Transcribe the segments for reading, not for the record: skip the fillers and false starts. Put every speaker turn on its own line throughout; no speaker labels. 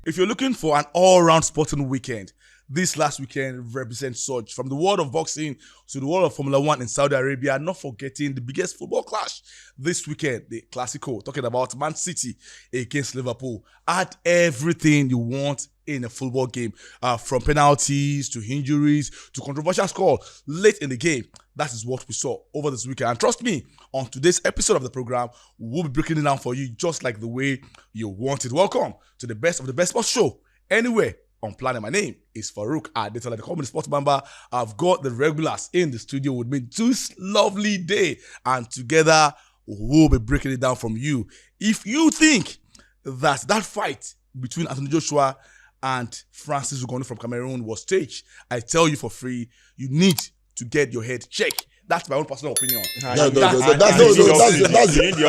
If you're looking for an all-round sporting weekend, this last weekend represents such. From the world of boxing to the world of Formula One in Saudi Arabia, not forgetting the biggest football clash this weekend, the Clasico, talking about Man City against Liverpool. Add everything you want in a football game, from penalties to injuries to controversial score late in the game. That is what we saw over this weekend. And trust me, on today's episode of the program, we'll be breaking it down for you just like the way you want it. Welcome to the best of the best sports show anywhere on planet. My name is Farouk Adetola, the comedy sports member. I've got the regulars in the studio with me this lovely day, and together we'll be breaking it down from you. If you think that fight between Anthony Joshua and Francis Ngannou from Cameroon was staged, I tell you for free, you need to get your head checked. That's my own personal opinion.
That's the oxygen. The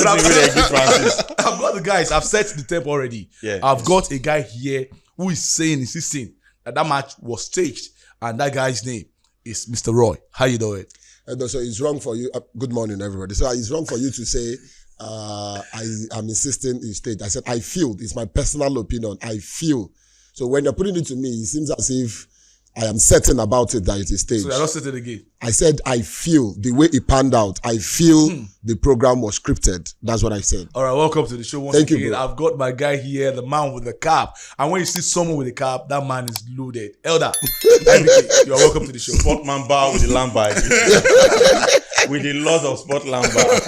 oxygen Francis.
I've got the guys. I've set the temp already. Yeah, I've got a guy here who is insisting that match was staged, and that guy's name is Mr. Roy. How you doing?
So it's wrong for you. Good morning, everybody. So it's wrong for you to say I'm insisting it's staged. I said I feel. It's my personal opinion. I feel. So when you're putting it to me, it seems as if I am certain about it that it is staged.
So you're not certain again?
I said I feel the way it panned out. I feel the program was scripted. That's what I said.
All right, welcome to the show once again. You, I've got my guy here, the man with the cap. And when you see someone with a cap, that man is loaded. Elder, you're welcome to the show.
Sportman bar with the lambard. With a lot of sport lambard.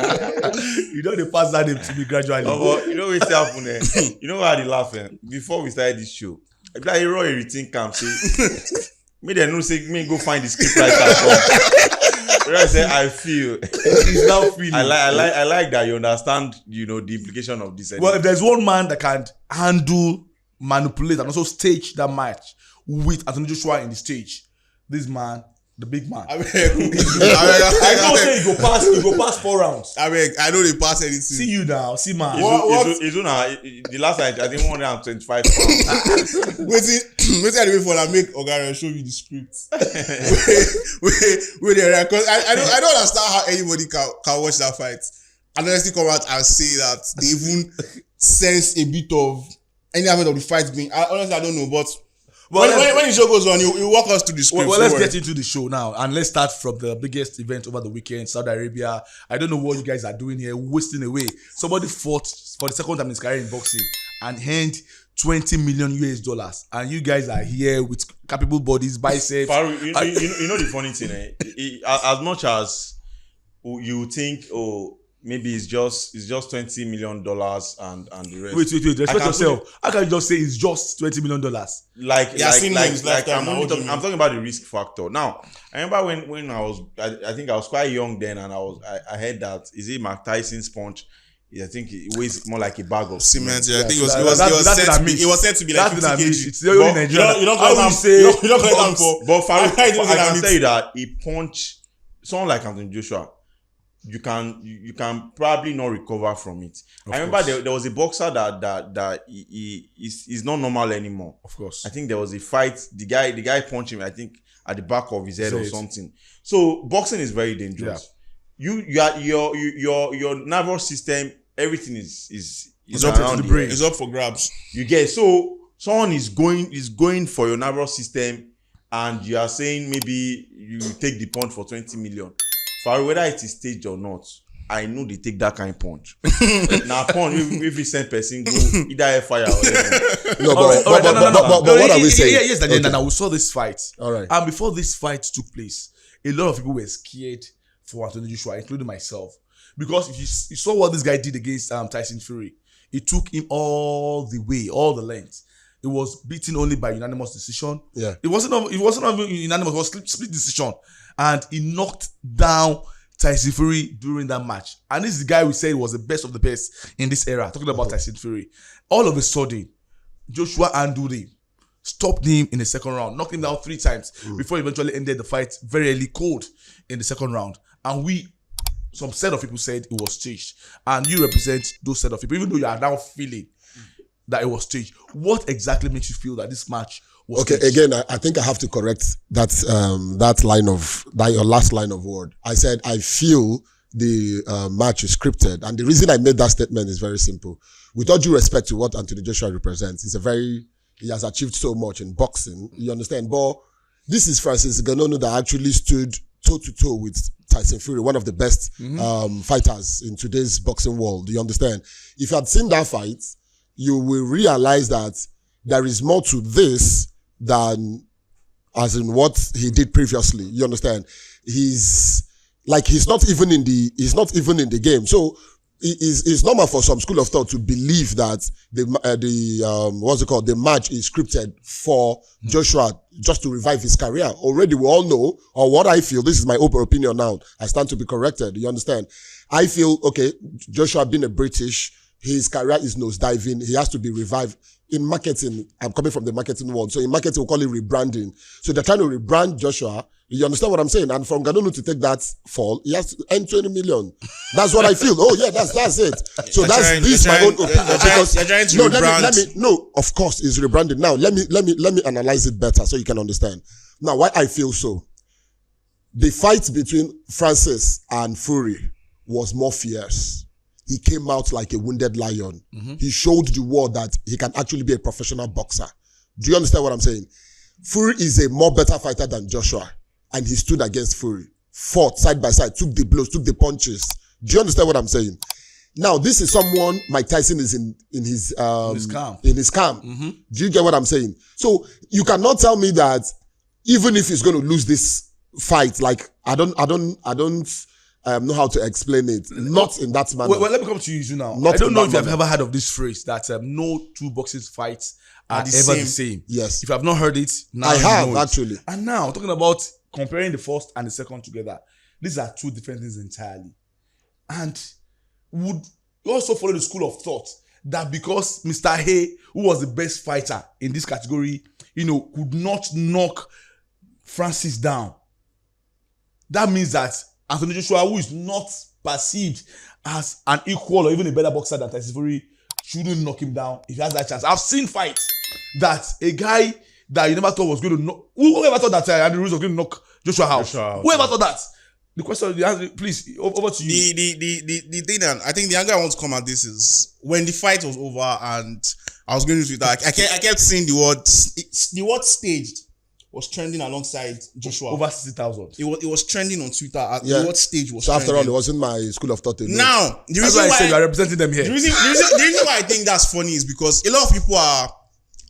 You know they pass that name to me gradually.
But you know what's happening? You know why they laughing? Before we started this show, I be like, Roy, everything camp say. Me they no say me go find the script writer. I say I feel.
He's now feeling.
I like that you understand. You know the implication of this.
Well, if there's one man that can handle, manipulate, and also stage that match with Anthony Joshua in the stage, this man, the big man. I don't say he go pass 4 rounds.
I know they pass anything.
See you now, see man.
The last night I think 125 pounds.
Wait I wait for that make Ogara show you the script. Wait there, because I don't understand how anybody can watch that fight and honestly come out and say that they even sense a bit of any element of the fight being. Honestly, I don't know, but. When the show goes on, you walk us to the script.
Well, let's get into the show now, and let's start from the biggest event over the weekend, Saudi Arabia. I don't know what you guys are doing here, wasting away. Somebody fought for the second time in his career in boxing and earned $20 million US, and you guys are here with capable bodies, biceps.
Faru, you know the funny thing, as much as you think, maybe it's just $20 million and the rest.
Wait. Respect yourself. How can you just say it's just $20 million?
I'm talking about the risk factor. Now, I remember when I think I was quite young then, and I heard that is it Mike Tyson's punch? I think it weighs more like a bag of cement.
Yeah, I think it was said to be like 50 kg.
It's the only Nigeria.
You don't collect them for.
But Farouk, I can tell you that he punched someone like Anthony Joshua. You can probably not recover from it. I remember there was a boxer that he's not normal anymore.
Of course.
I think there was a fight. The guy punched him, I think, at the back of his head or something. So boxing is very dangerous. Yeah. Your nervous system, everything is
up to the brain. It's up for grabs.
You get so someone is going for your nervous system, and you are saying maybe you take the punch for 20 million. Whether it is staged or not, I know they take that kind of punch. Now, punch, if you send person go either fire or whatever.
No, but what are we saying?
Yes, Now we saw this fight.
All right.
And before this fight took place, a lot of people were scared for Anthony Joshua, including myself, because if you saw what this guy did against Tyson Fury, it took him all the way, all the length. It was beaten only by unanimous decision.
Yeah.
It wasn't even unanimous. It was split decision. And he knocked down Tyson Fury during that match. And this is the guy we said was the best of the best in this era. Talking about Tyson Fury. All of a sudden, Joshua handled him, stopped him in the second round, knocked him down 3 times before he eventually ended the fight very early cold in the second round. And some set of people said it was staged. And you represent those set of people, even though you are now feeling that it was staged. What exactly makes you feel that this match was staged?
Again, I think I have to correct that your last line of word. I said I feel the match is scripted. And the reason I made that statement is very simple. With all due respect to what Anthony Joshua represents, he has achieved so much in boxing. You understand? But this is Francis Ngannou that actually stood toe to toe with Tyson Fury, one of the best fighters in today's boxing world. Do you understand? If you had seen that fight, you will realize that there is more to this than as in what he did previously. You understand? He's not even in the game. So it's normal for some school of thought to believe that the match is scripted for Joshua just to revive his career. Already we all know, or what I feel, this is my open opinion now, I stand to be corrected, you understand? I feel, okay, Joshua being a British, his career is nosediving, he has to be revived. In marketing, I'm coming from the marketing world, so in marketing we call it rebranding. So they're trying to rebrand Joshua. You understand what I'm saying? And from Ngannou to take that fall, he has to earn 20 million. That's what I feel. Oh yeah, that's it. So this my own opinion.
You're trying to rebrand.
No, of course it's rebranded. Now let me analyze it better so you can understand. Now why I feel so. The fight between Francis and Fury was more fierce. He came out like a wounded lion. He showed the world that he can actually be a professional boxer. Do you understand what I'm saying? Fury is a more better fighter than Joshua. And he stood against Fury. Fought side by side, took the blows, took the punches. Do you understand what I'm saying? Now, this is someone Mike Tyson is in his camp. Do you get what I'm saying? So you cannot tell me that even if he's going to lose this fight, like I don't know how to explain it. Not in that manner.
Well, let me come to you now. I don't know if you've ever heard of this phrase that no two boxing fights are ever the same.
Yes.
If you have not heard it, now
I have
know it.
actually.
And now talking about comparing the first and the second together, these are two different things entirely. And would you also follow the school of thought that because Mr. Hay, who was the best fighter in this category, could not knock Francis down, that means that Anthony Joshua, who is not perceived as an equal or even a better boxer than Tyson Fury, shouldn't knock him down if he has that chance. I've seen fights that a guy that you never thought was going to knock, whoever thought that Andy Ruiz was going to knock Joshua out? Whoever thought that? The question, the answer, please, over to you.
The thing that I think the angle I want to come at this is when the fight was over and I was going to Twitter, I kept seeing the word staged was trending alongside Joshua.
Over 60,000.
It was trending on Twitter. The word stage was
so
trending.
after all, it wasn't my school of thought.
Now, the
That's
reason
why I
why
said you are representing them here.
the reason why I think that's funny is because a lot of people are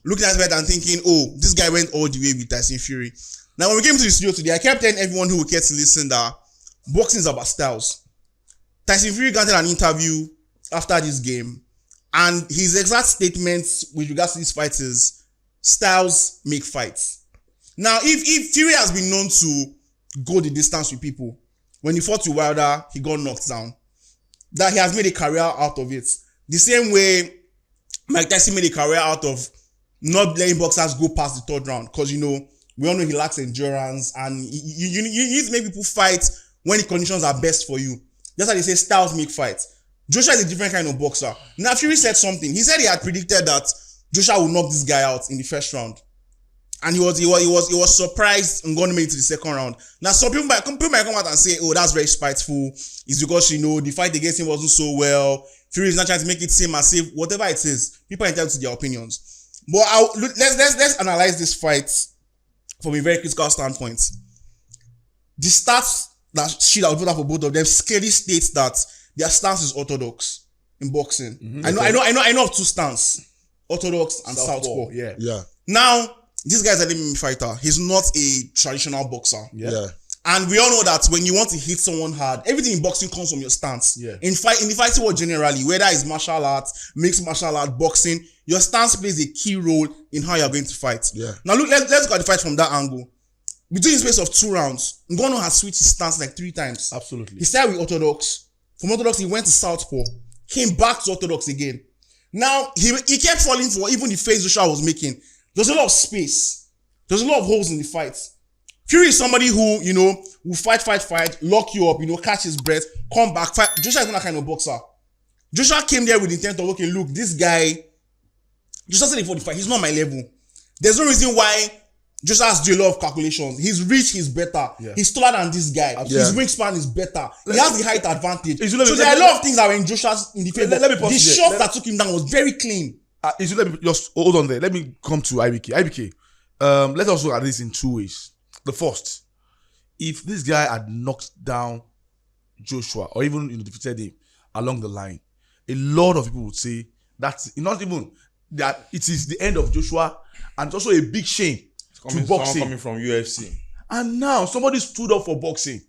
looking at it and thinking, oh, this guy went all the way with Tyson Fury. Now, when we came to the studio today, I kept telling everyone who would care to listen that boxing is about styles. Tyson Fury granted an interview after this game, and his exact statements with regards to this fight is, styles make fights. Now, if Fury has been known to go the distance with people, when he fought with Wilder, he got knocked down. That he has made a career out of it. The same way Mike Tyson made a career out of not letting boxers go past the third round, because we all know he lacks endurance, and you need to make people fight when the conditions are best for you. That's why they say styles make fights. Joshua is a different kind of boxer. Now Fury said something. He said he had predicted that Joshua would knock this guy out in the first round, and he was surprised and going to make it to the second round. Now some people might come out and say, "Oh, that's very spiteful. It's because the fight against him wasn't so well. Fury is not trying to make it seem as if whatever it is, people are entitled to their opinions." But let's analyze this fight from a very critical standpoint. The stats that I would put up for both of them clearly states that their stance is orthodox in boxing. I know of two stances: orthodox and southpaw.
Yeah.
Now, this guy's an MMA fighter. He's not a traditional boxer.
Yeah.
And we all know that when you want to hit someone hard, everything in boxing comes from your stance.
Yeah.
In the fighting world generally, whether it's martial arts, mixed martial art, boxing, your stance plays a key role in how you're going to fight.
Yeah.
Now look, let's look at the fight from that angle. Between the space of 2 rounds, Ngannou has switched his stance like 3 times.
Absolutely.
He started with orthodox. From orthodox, he went to southpaw. Came back to orthodox again. Now, he kept falling for even the face Joshua was making. There's a lot of space. There's a lot of holes in the fight. Fury is somebody who, will fight, lock you up, catch his breath, come back, fight. Joshua is not that kind of boxer. Joshua came there with the intent of, okay, look, this guy, Joshua said before the fight, he's not my level. There's no reason why Joshua has to do a lot of calculations. His reach is better.
Yeah.
He's taller than this guy.
Yeah.
His wingspan is better. He has the height advantage.
Let
So
me-
there are a lot of things that were in Joshua's in the favor.
let me pause
The
you there.
shot that took him down was very clean.
Let me just hold on there. Let me come to IBK. IBK, let's also look at this in two ways. The first, if this guy had knocked down Joshua or even defeated him along the line, a lot of people would say that's not even that it is the end of Joshua, and it's also a big shame to boxing.
Coming from UFC.
And now somebody stood up for boxing.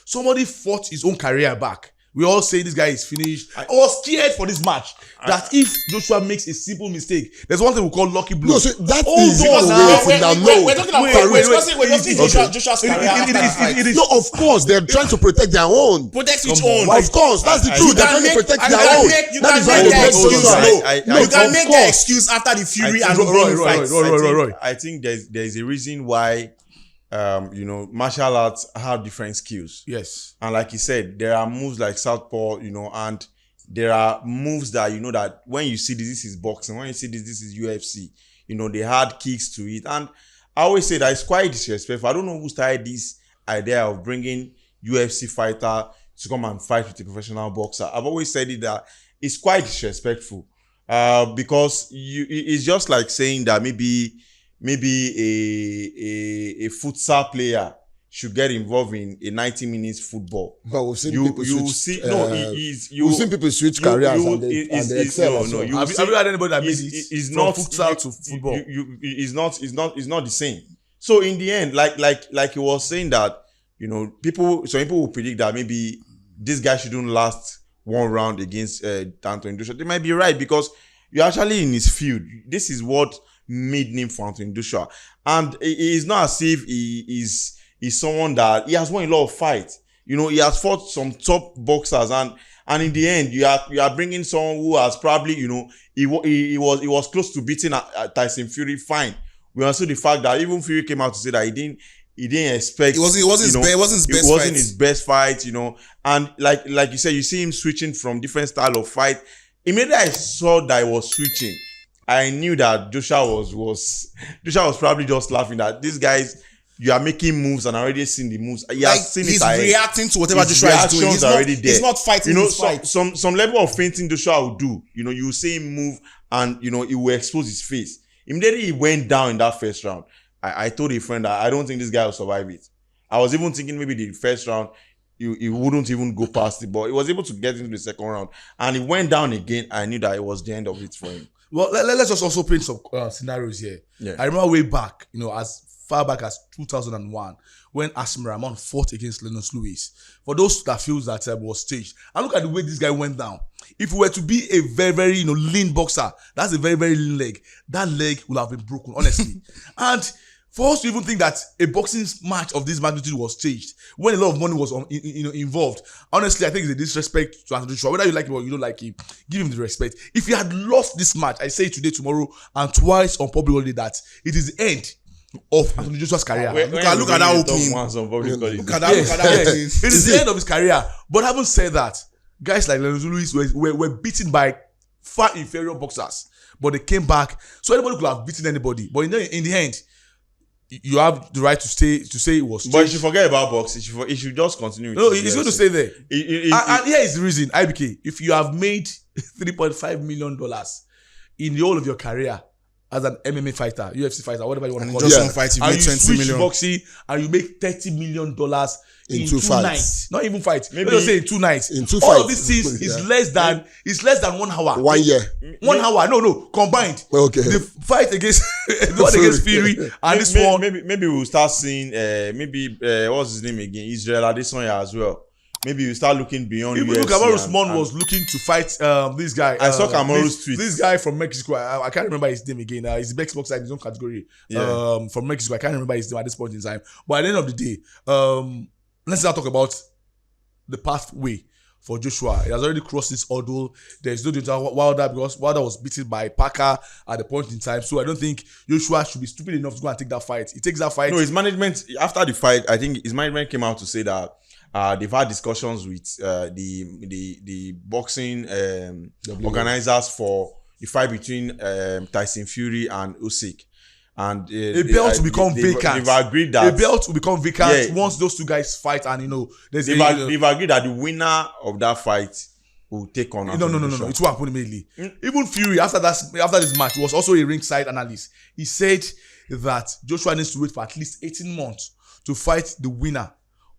Somebody fought his own career back. We all say this guy is finished. I was scared for this match that if Joshua makes a simple mistake, there's one thing we call lucky blow.
No, so that
Hold
is
on now.
We're talking about we're discussing Joshua's career after the fight.
It is.
No, of course they're trying to protect their own.
Protect which
Come on,
own.
why-
Of course, that's the
I-
truth.
you
They're
can
trying to
make-
protect
you
their
can
own.
make- you
That
can
is why
make
they
the
don't
excuse.
Joshua.
No,
You can make the
course.
excuse after the Fury and
Roy,
Ngannou fight.
Roy.
I think there's a reason why martial arts have different skills.
Yes.
And like you said, there are moves like southpaw, and there are moves that that when you see this is boxing. When you see this is UFC. They had kicks to it. And I always say that it's quite disrespectful. I don't know who started this idea of bringing UFC fighter to come and fight with a professional boxer. I've always said it that it's quite disrespectful. Because it's just like saying that maybe a futsal player should get involved in a 90 minutes football.
But we've seen
You
people switch.
we've
seen people switch careers and they excel. as well.
Have you had anybody that made it
is
from
not
futsal to football?
Is not the same. So in the end, like he was saying that some people will predict that maybe this guy shouldn't last one round against Anthony Joshua. They might be right because you're actually in his field. This is what made him for Anthony Joshua, and it is not as if he is someone that he has won a lot of fights. He has fought some top boxers, and in the end, you are bringing someone who has probably he was close to beating Tyson Fury. Fine. We also the fact that even Fury came out to say that he didn't expect.
It wasn't his best fight.
And like you said, you see him switching from different style of fight. Immediately I saw that he was switching, I knew that Joshua was probably just laughing that these guys, you are making moves and already seen the moves. He has seen
he's
it.
reacting to whatever
His
Joshua is doing.
reactions are already there.
He's not fighting his fight.
Some level of feinting Joshua will do. You see him move and he will expose his face. Immediately he went down in that first round. I told a friend that I don't think this guy will survive it. I was even thinking maybe the first round he wouldn't even go past it, but he was able to get into the second round and he went down again. I knew that it was the end of it for him.
Well, let's just also paint some scenarios here.
Yeah.
I remember way back, as far back as 2001, when Asim Rahman fought against Lennox Lewis. For those that feels that was staged, and look at the way this guy went down. If we were to be a very, very lean boxer, that's a very, very lean leg. That leg would have been broken, honestly. And for us to even think that a boxing match of this magnitude was staged, when a lot of money was involved, honestly, I think it's a disrespect to Anthony Joshua. Whether you like him or you don't like him, give him the respect. If he had lost this match, I say today, tomorrow, and twice on public holiday, that it is the end of Anthony Joshua's career.
Look at that opening. Look at that opening.
It is the end of his career. But having said that, guys like Lennox Lewis were beaten by far inferior boxers, but they came back. So anybody could have beaten anybody. But in the end, you have the right to say it was.
But you should forget about boxing. It should just continue.
No, he's going to stay there. And here is the reason, IBK. If you have made $3.5 million in the whole of your career as an MMA fighter, UFC fighter, whatever you want to call
just
it,
one fight, you
and
made
you
20
switch
million.
boxing and you make $30 million in
two
two
fights.
nights. Not even fights.
Maybe-
Maybe just say in 2 nights.
In 2
All of
fights.
these things is
Yeah.
less than 1 hour.
1 year.
1 hour. No, combined.
Okay.
The fight against the one against Fury and this one.
Maybe we'll start seeing what's his name again? Israel Adesanya as well. Maybe we start looking beyond
Even
UFC.
Kamaru Usman was looking to fight this guy.
I saw Kamaru's tweet.
This guy from Mexico. I can't remember his name again. He's the best boxer in his own category.
Yeah.
From Mexico. I can't remember his name at this point in time. But at the end of the day, let's now talk about the pathway for Joshua. He has already crossed this hurdle. There's no danger Wilder because Wilder was beaten by Parker at the point in time. So I don't think Joshua should be stupid enough to go and take that fight. He takes that fight.
No, his management after the fight, I think his management came out to say that they've had discussions with the boxing organizers for the fight between Tyson Fury and Usyk, and
A belt will become vacant.
They've agreed that
a belt will become vacant
Yeah.
once those two guys fight, and there's
they've agreed that the winner of that fight will take on.
No.
Anthony
It
Joshua.
will happen immediately. Even Fury, after this match, was also a ringside analyst. He said that Joshua needs to wait for at least 18 months to fight the winner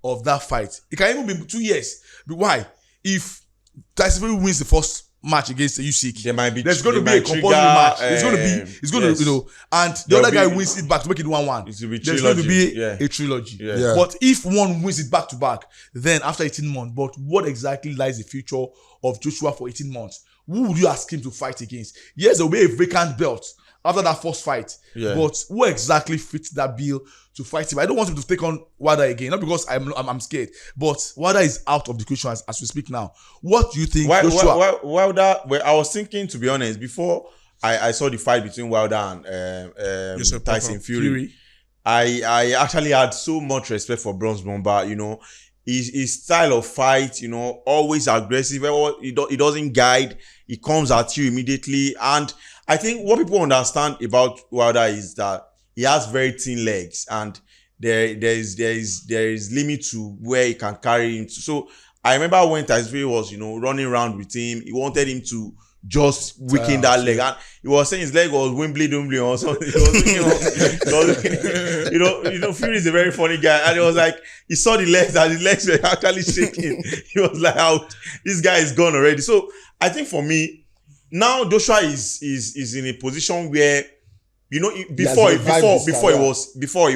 of that fight. It can even be 2 years. But why? If Tyson Fury wins the first match against the Usyk, there's going to be a compulsory match. It's going to, and the other guy wins it back to make it 1-1. There's going to be a trilogy.
Yeah.
But if one wins it back to back, then after 18 months, but what exactly lies the future of Joshua for 18 months? Who would you ask him to fight against? Yes, there will be a vacant belt after that first fight.
Yeah.
But who exactly fits that bill to fight him? I don't want him to take on Wilder again, not because I'm scared, but Wilder is out of the question as we speak now. What do you think, Joshua?
Wilder, I was thinking, to be honest, before I saw the fight between Wilder and Tyson Fury, I actually had so much respect for Bronze Bomber. His style of fight, always aggressive. He doesn't guide. He comes at you immediately. And I think what people understand about Wilder is that he has very thin legs, and there is limit to where he can carry him. So I remember when Tyson Fury was, running around with him, he wanted him to just weaken that leg, and he was saying his leg was wimbly or something. Fury is a very funny guy, and it was like he saw the legs, and his legs were actually shaking. He was like, "Oh, this guy is gone already." So I think for me, now Joshua is in a position where, before he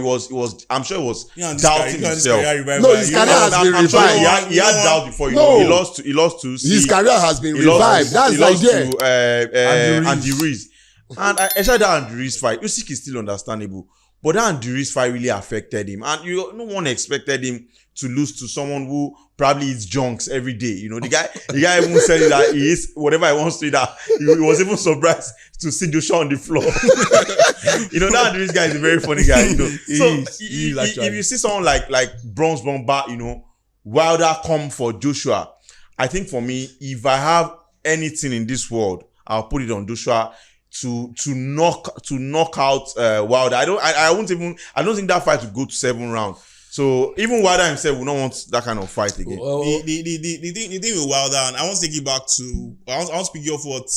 was, I'm sure he was doubting himself.
No, his career has been
I'm sure
revived.
he had doubt before.
No.
He lost to
His career has been revived. That's the idea.
to Andy Ruiz. And actually that Andy Ruiz fight, Usyk is still understandable, but that Andy Ruiz fight really affected him, and no one expected him to lose to someone who probably eats junks every day. The guy even said that he eats whatever he wants to eat. That he was even surprised to see Joshua on the floor. That Andy Ruiz guy is a very funny guy. If you see someone like Bronze Bomber, Wilder come for Joshua, I think for me, if I have anything in this world, I'll put it on Joshua to knock out Wilder. I don't think that fight will go to 7 rounds. So even Wilder himself will not want that kind of fight again.
The thing with Wilder, and I want to take it back to, I want to speak of what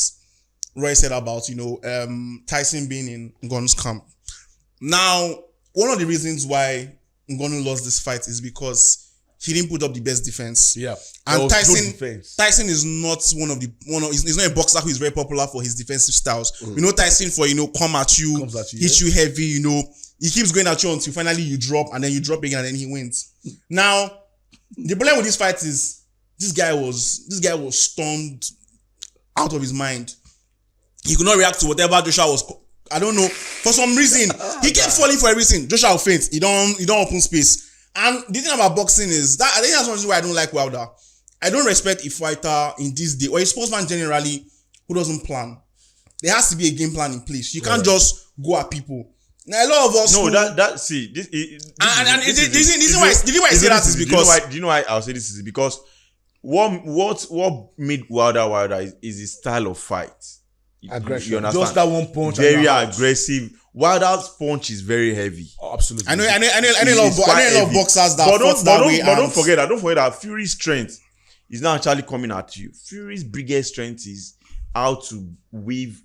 Roy said about Tyson being in Ngannou's camp. Now, one of the reasons why Ngannou lost this fight is because he didn't put up the best defense.
Yeah,
and Tyson is not he's not a boxer who is very popular for his defensive styles. Tyson for come at you, hit you heavy. He keeps going at you until finally you drop, and then you drop again, and then he wins. Now, the problem with this fight is this guy was stunned out of his mind. He could not react to whatever Joshua was. I don't know, for some reason he kept falling for everything. Joshua will faint. He don't open space. And the thing about boxing is that I think that's one reason why I don't like Wilder. I don't respect a fighter in this day, or a sportsman generally, who doesn't plan. There has to be a game plan in place. You can't just go at people. Now, a lot of us.
No, the reason why I say that is because. Do you know why I'll say this is because what made Wilder is his style of fight.
Aggression.
You understand?
Just that one punch.
Very aggressive. Wilder's punch is very heavy.
Oh, absolutely.
I know a lot of boxers that fought that way.
But don't forget that Fury's strength is not actually coming at you. Fury's biggest strength is how to weave,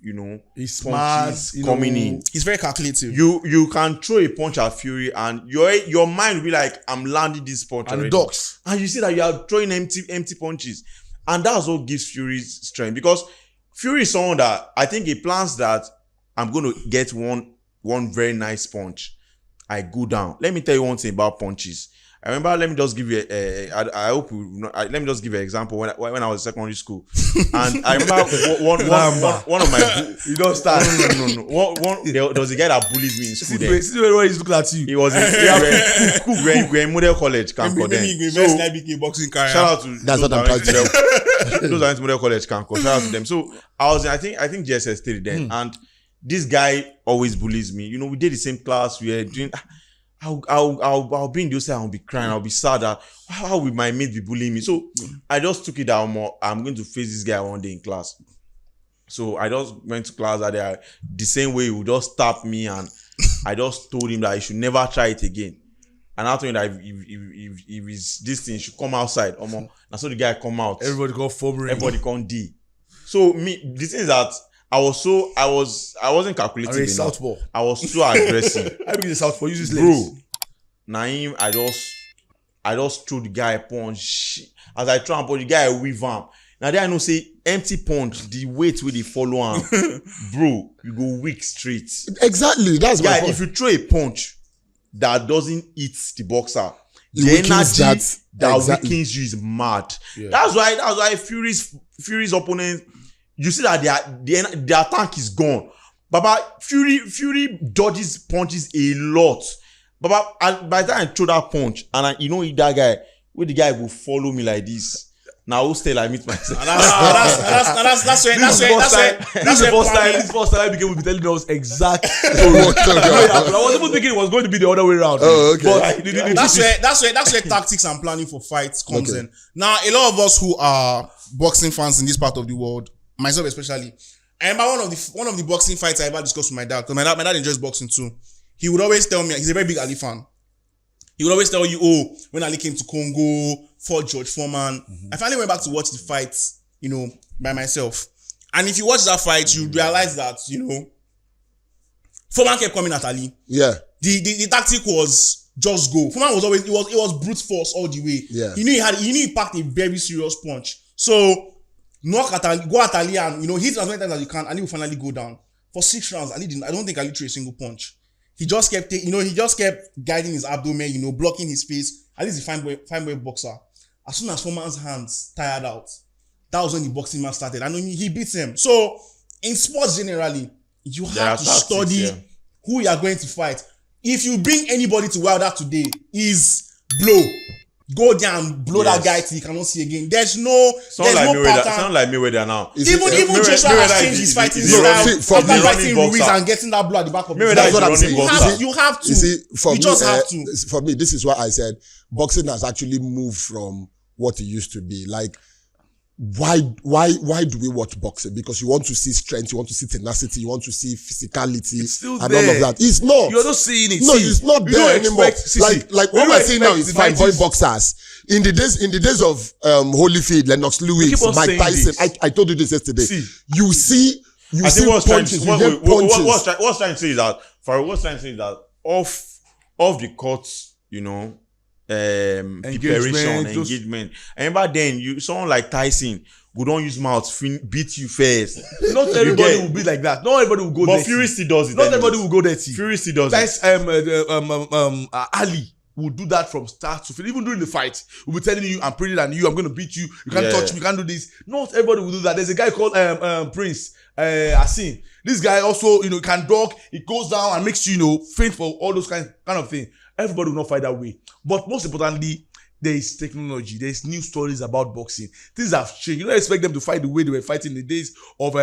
he's
punches
smart,
coming in.
He's very calculative.
You can throw a punch at Fury, and your mind will be like, I'm landing this punch
and
already.
ducks.
And you see that you are throwing empty punches, and that's what gives Fury's strength, because Fury is someone that I think he plans that I'm going to get one very nice punch. I go down. Let me tell you one thing about punches. I remember, let me just give you let me just give you an example when I was in secondary school. And I remember one of my...
You don't start.
No. There was a guy that bullies me in school there.
See the way he's looking at you.
He was we're in model college Kanko then.
So, boxing career.
Shout out to
that's what I'm trying to tell.
those are in model college Kanko. Shout out to them. So I was I think GSS 3 then, and this guy always bullies me. We did the same class. We were doing... I'll be in the I'll be crying, I'll be sad that how will my mate be bullying me? So I just took it down more. I'm going to face this guy one day in class. So I just went to class that day. The same way he would just tap me and I just told him that he should never try it again. And I told him that if it's this thing, he should come outside. And so the guy come out.
Everybody got foaming.
Everybody come D. So the thing is that I wasn't calculating enough.
Southpaw.
I was too aggressive.
I begin the Southpaw. Use his legs.
Bro, Naim, I just threw the guy a punch. As I try and punch the guy, I weave him. Now there I know say empty punch, the weight with the follow him. Bro, you go weak straight.
Exactly, that's my point.
If you throw a punch that doesn't hit the boxer,
It
the
weakens
energy that
exactly.
weakens you is mad.
Yeah.
That's why Fury's opponent, you see that their tank is gone. Baba, Fury dodges punches a lot. Baba, and by the time I throw that punch, and that guy, where the guy will follow me like this. Now who's still I meet myself?
That's where
This is the first time I became will be telling us exact story. I was even thinking it was going to be the other way around.
Oh, okay.
But
that's where tactics and planning for fights comes in. Now, a lot of us who are boxing fans in this part of the world, myself especially, I remember one of the boxing fights I ever discussed with my dad, because my dad enjoys boxing too. He would always tell me, he's a very big Ali fan. He would always tell you, when Ali came to Congo, fought George Foreman. I finally went back to watch the fight, by myself. And if you watch that fight, you realize that, Foreman kept coming at Ali.
Yeah.
The tactic was just go. Foreman was always, it was brute force all the way.
Yeah.
He knew he packed a very serious punch. So, knock at Ali, go at Ali and, hit as many times as you can, Ali will finally go down. For 6 rounds, I don't think Ali threw a single punch. He just kept, guiding his abdomen, blocking his face. At least he's a fine boy boxer. As soon as Foreman's hands tired out, that was when the boxing match started. And he beats him. So, in sports generally, you have to study who you are going to fight. If you bring anybody to Wilder today, is blow. Go there and blow that guy till you cannot see again. There's no pattern.
Sound like Mayweather now.
Even Joshua has changed his fighting style after fighting Ruiz and getting that blood at the back of his
That's what I'm saying.
You have to.
You see,
have to.
For me, this is why I said boxing has actually moved from what it used to be. Like, why do we watch boxing? Because you want to see strength, you want to see tenacity, you want to see physicality and
there.
all of that. It's not.
You're not seeing it.
No, it's not there anymore. Like what we're seeing now is fine boy boxers. In the days of Holyfield, Lennox Lewis, Mike Tyson. I told you this yesterday. You see punches.
What's trying to say is that off the court, preparation, engagement. And remember then, someone like Tyson would don't use mouth, beat you first.
Not everybody will be like that. Not everybody will go
but
dirty.
Fury still does it.
Not everybody will go dirty.
Fury still does
it. Ali will do that from start to finish. Even during the fight, will be telling you, I'm pretty than you, I'm going to beat you, you can't touch me, you can't do this. Not everybody will do that. There's a guy called Prince Asin. This guy also, can dog, it goes down and makes you, faint for all those kind of things. Everybody will not fight that way. But most importantly, there is technology. There is new stories about boxing. Things have changed. You don't expect them to fight the way they were fighting in the days of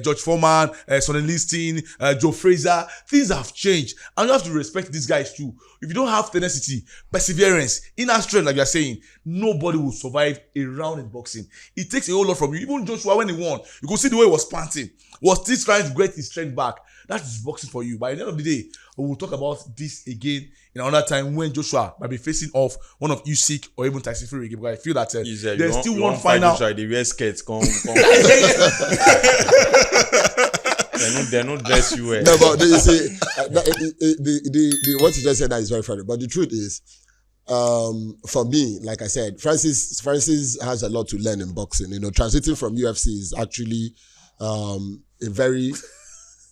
George Foreman, Sonny Liston, Joe Frazier. Things have changed. And you have to respect these guys too. If you don't have tenacity, perseverance, inner strength, like you are saying, nobody will survive a round in boxing. It takes a whole lot from you. Even Joshua, when he won, you could see the way he was panting, was still trying to get his strength back. That is boxing for you. By the end of the day, we will talk about this again in another time when Joshua might be facing off one of Usyk or even Tyson Fury again. Because I feel that there's still one final.
The wear skirts come. They're not dress you wear.
No, but you see, the what you just said that is very funny. But the truth is, for me, like I said, Francis has a lot to learn in boxing. Transiting from UFC is actually a very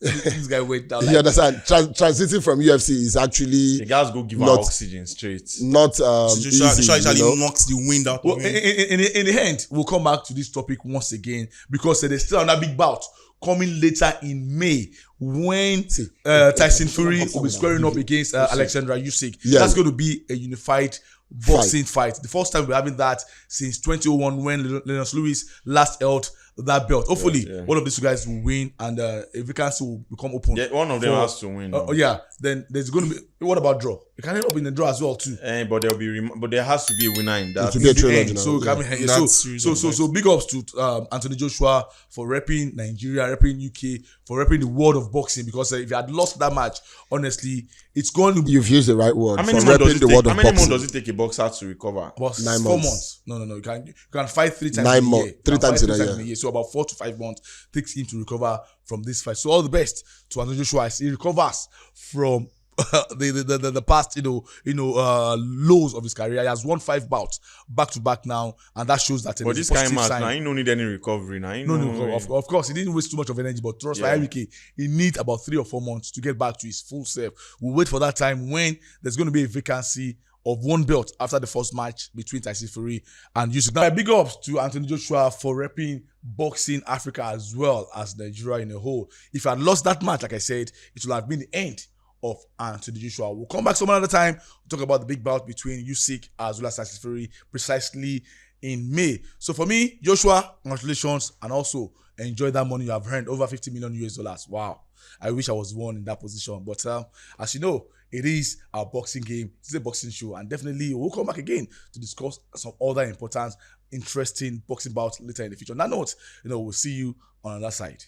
this guy went down.
You understand? Transiting from UFC is actually
the guys go give her oxygen straight.
Not easy.
Actually knocks the wind out.
Well, in the end, we'll come back to this topic once again because there's still another big bout coming later in May when Tyson Fury will be squaring up against Alexander Usyk. Yeah. That's going to be a unified boxing fight. The first time we're having that since 2001 when Lennox Lewis last held that belt. Hopefully,
Yeah.
one of these two guys will win, and a vacancy will become open.
Yeah, one of them has to win.
Then there's going to be. What about draw? It can end up in the draw as well too.
But but there has to be a winner in that.
It will be a trilogy
End.
now.
So,
Yeah.
so big ups to Anthony Joshua for repping Nigeria, repping UK, for repping the world of boxing. Because if you had lost that match, honestly, it's going to be
You've used the right word.
How many
For
months
repping the world of
how many months
boxing.
does it take a boxer to recover?
about
9
4
months.
months. No. You can fight 3 times
9
in a
months.
year. You
3
can
times
fight
in a
3
year.
times So about 4 to 5 months takes him to recover from this fight. So all the best to Anthony Joshua as he recovers from the past, lows of his career. He has won 5 bouts back to back now, and that shows that.
But this kind of match, now you don't need any recovery. Now
Of course, he didn't waste too much of energy, but trust my Enrique, he needs about 3 or 4 months to get back to his full self. We'll wait for that time when there's going to be a vacancy of 1 belt after the first match between Tyson Fury and Usyk. Now, big ups to Anthony Joshua for repping boxing Africa as well as Nigeria in a whole. If I had lost that match, like I said, it would have been the end of Anthony Joshua. We'll come back some other time to talk about the big bout between Usyk as well as Tyson Fury precisely in May. So for me, Joshua, congratulations, and also enjoy that money you have earned, over $50 million US. Wow. I wish I was one in that position. But as you know, it is our boxing game. It's a boxing show. And definitely we'll come back again to discuss some other important, interesting boxing bouts later in the future. On that note, we'll see you on the other side.